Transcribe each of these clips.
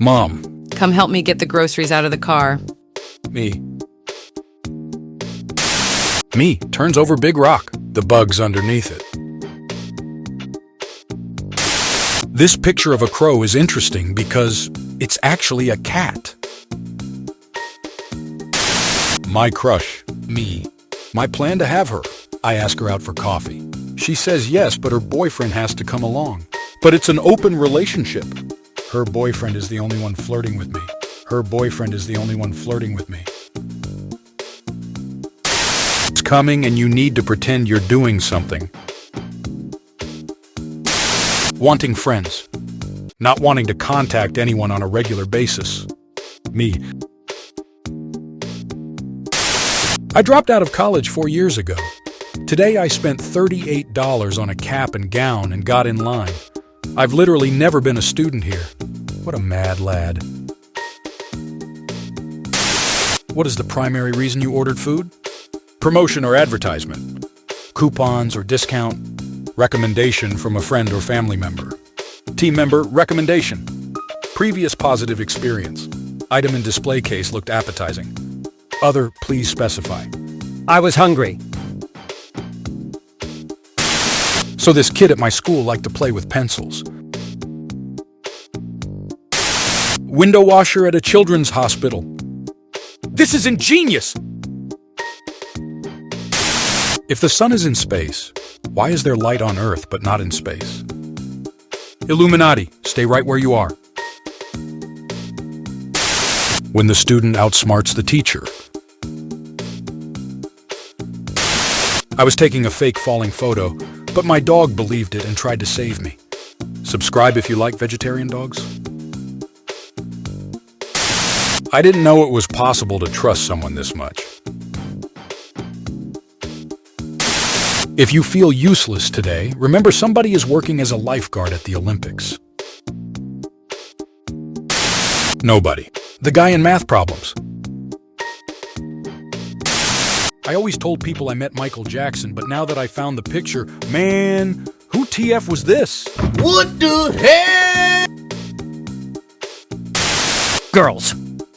Mom. Come help me get the groceries out of the car. Me. Me turns over big rock. The bug's underneath it. This picture of a crow is interesting because it's actually a cat. My crush. Me. My plan to have her. I ask her out for coffee. She says yes, but her boyfriend has to come along. But it's an open relationship. Her boyfriend is the only one flirting with me. Her boyfriend is the only one flirting with me. It's coming and you need to pretend you're doing something. Wanting friends. Not wanting to contact anyone on a regular basis. Me. I dropped out of college 4 years ago. Today I spent $38 on a cap and gown and got in line. I've literally never been a student here. What a mad lad. What is the primary reason you ordered food? Promotion or advertisement. Coupons or discount. Recommendation from a friend or family member. Team member recommendation. Previous positive experience. Item in display case looked appetizing. Other, please specify. I was hungry. So this kid at my school liked to play with pencils. Window washer at a children's hospital. This is ingenious! If the sun is in space, why is there light on Earth but not in space? Illuminati, stay right where you are. When the student outsmarts the teacher. I was taking a fake falling photo, but my dog believed it and tried to save me. Subscribe if you like vegetarian dogs. I didn't know it was possible to trust someone this much. If you feel useless today, remember somebody is working as a lifeguard at the Olympics. Nobody. The guy in math problems. I always told people I met Michael Jackson, but now that I found the picture, man, who TF was this? What the hell? Girls.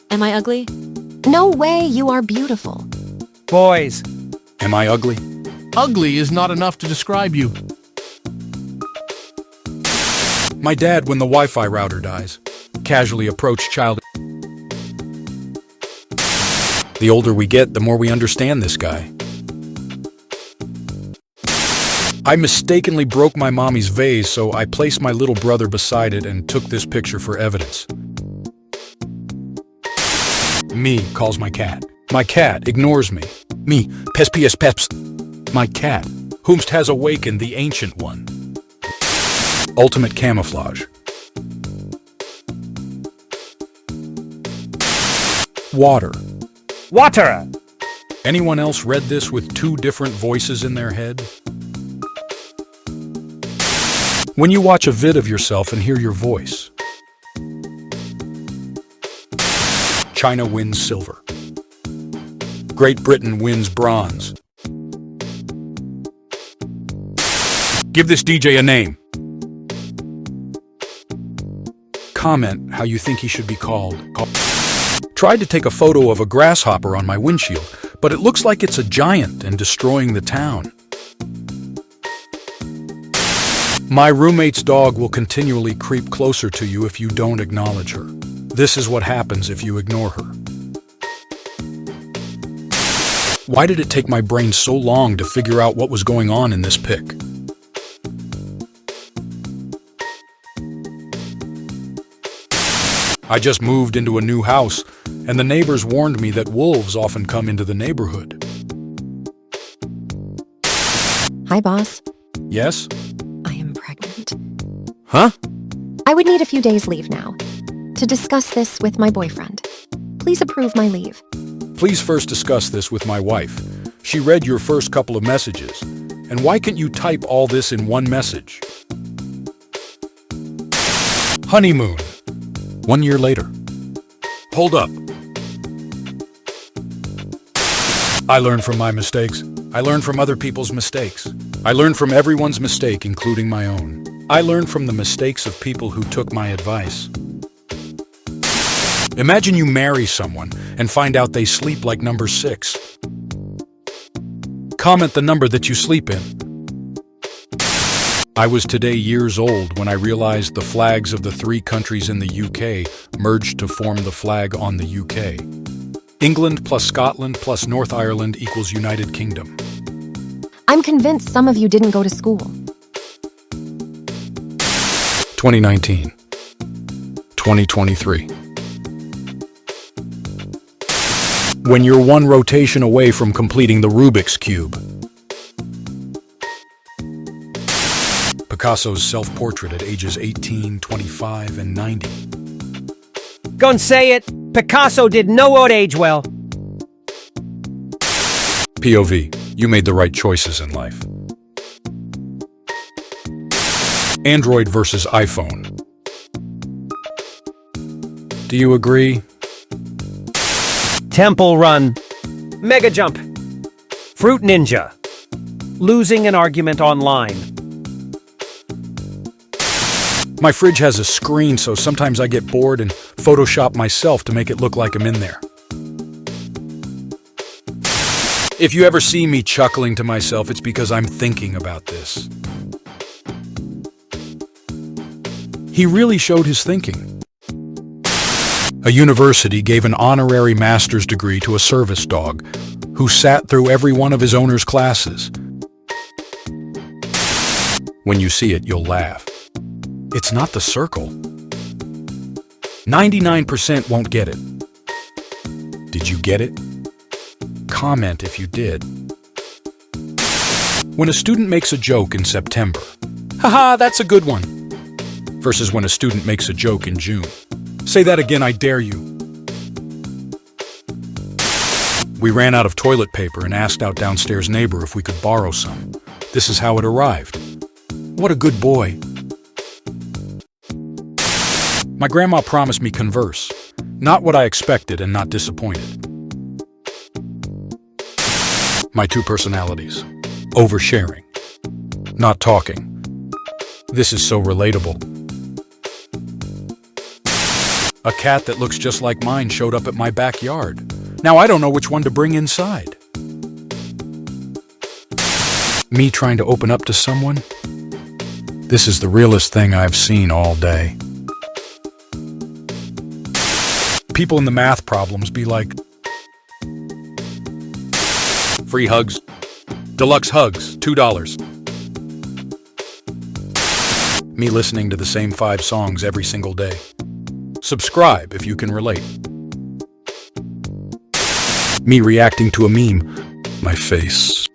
Am I ugly? No way, you are beautiful. Boys. Am I ugly? Ugly is not enough to describe you. My dad when the Wi-Fi router dies. Casually approach child. The older we get, the more we understand this guy. I mistakenly broke my mommy's vase, so I placed my little brother beside it and took this picture for evidence. Me calls my cat. My cat ignores me. Me, peps. My cat, whomst has awakened the ancient one. Ultimate camouflage. Water. Water. Anyone else read this with two different voices in their head? When you watch a vid of yourself and hear your voice. China wins silver. Great Britain wins bronze. Give this DJ a name. Comment how you think he should be called. Tried to take a photo of a grasshopper on my windshield, but it looks like it's a giant and destroying the town. My roommate's dog will continually creep closer to you if you don't acknowledge her. This is what happens if you ignore her. Why did it take my brain so long to figure out what was going on in this pic? I just moved into a new house, and the neighbors warned me that wolves often come into the neighborhood. Hi, boss. Yes? I am pregnant. Huh? I would need a few days leave now to discuss this with my boyfriend. Please approve my leave. Please first discuss this with my wife. She read your first couple of messages. And why can't you type all this in one message? Honeymoon. 1 year later. Hold up. I learn from my mistakes. I learn from other people's mistakes. I learn from everyone's mistake, including my own. I learn from the mistakes of people who took my advice. Imagine you marry someone and find out they sleep like number 6. Comment the number that you sleep in. I was today years old when I realized the flags of the 3 countries in the UK merged to form the flag on the UK. England plus Scotland plus North Ireland equals United Kingdom. I'm convinced some of you didn't go to school. 2019. 2023. When you're one rotation away from completing the Rubik's Cube. Picasso's self-portrait at ages 18, 25, and 90. Gonna say it. Picasso did not age well. POV, you made the right choices in life. Android versus iPhone. Do you agree? Temple Run. Mega Jump. Fruit Ninja. Losing an argument online. My fridge has a screen, so sometimes I get bored and Photoshop myself to make it look like I'm in there. If you ever see me chuckling to myself, it's because I'm thinking about this. He really showed his thinking. A university gave an honorary master's degree to a service dog who sat through every one of his owner's classes. When you see it, you'll laugh. It's not the circle. 99% won't get it. Did you get it? Comment if you did. When a student makes a joke in September, haha, that's a good one, versus when a student makes a joke in June. Say that again, I dare you. We ran out of toilet paper and asked our downstairs neighbor if we could borrow some. This is how it arrived. What a good boy. My grandma promised me Converse. Not what I expected and not disappointed. My 2 personalities. Oversharing. Not talking. This is so relatable. A cat that looks just like mine showed up at my backyard. Now I don't know which one to bring inside. Me trying to open up to someone? This is the realest thing I've seen all day. People in the math problems be like, free hugs. Deluxe hugs, $2. Me listening to the same 5 songs every single day. Subscribe if you can relate. Me reacting to a meme. My face.